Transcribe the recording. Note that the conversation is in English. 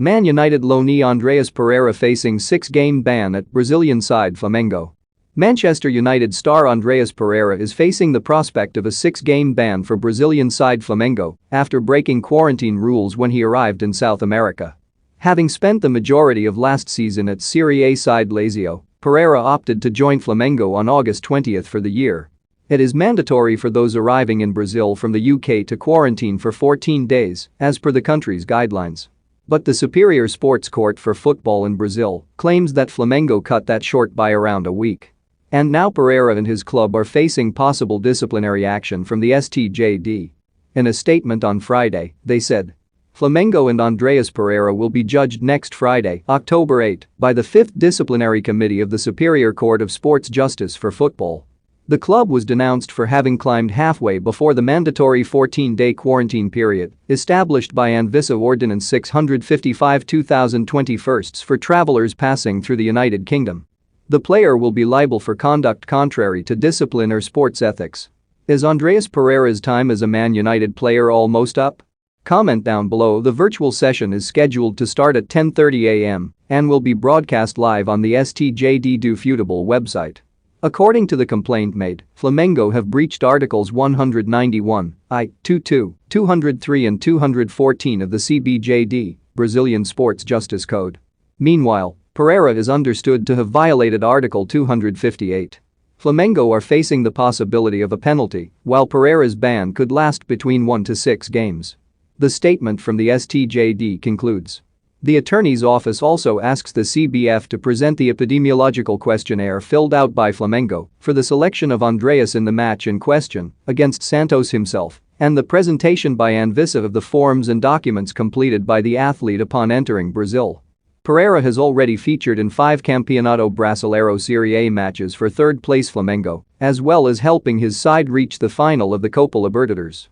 Man United loanee Andreas Pereira facing 6-game ban at Brazilian side Flamengo. Manchester United star Andreas Pereira is facing the prospect of a 6-game ban for Brazilian side Flamengo after breaking quarantine rules when he arrived in South America. Having spent the majority of last season at Serie A side Lazio, Pereira opted to join Flamengo on August 20 for the year. It is mandatory for those arriving in Brazil from the UK to quarantine for 14 days, as per the country's guidelines. But the Superior Sports Court for Football in Brazil claims that Flamengo cut that short by around a week. And now Pereira and his club are facing possible disciplinary action from the STJD. In a statement on Friday, they said, Flamengo and Andreas Pereira will be judged next Friday, October 8, by the 5th Disciplinary Committee of the Superior Court of Sports Justice for Football. The club was denounced for having climbed halfway before the mandatory 14-day quarantine period established by Anvisa Ordinance 655/2021 for travelers passing through the United Kingdom. The player will be liable for conduct contrary to discipline or sports ethics. Is Andreas Pereira's time as a Man United player almost up? Comment down below. The virtual session is scheduled to start at 10:30 a.m. and will be broadcast live on the STJD Do Futebol website. According to the complaint made, Flamengo have breached Articles 191, I, 22, 203 and 214 of the CBJD, Brazilian Sports Justice Code. Meanwhile, Pereira is understood to have violated Article 258. Flamengo are facing the possibility of a penalty, while Pereira's ban could last between 1 to 6 games. The statement from the STJD concludes. The attorney's office also asks the CBF to present the epidemiological questionnaire filled out by Flamengo for the selection of Andreas in the match in question against Santos himself, and the presentation by Anvisa of the forms and documents completed by the athlete upon entering Brazil. Pereira has already featured in 5 Campeonato Brasileiro Serie A matches for third-place Flamengo, as well as helping his side reach the final of the Copa Libertadores.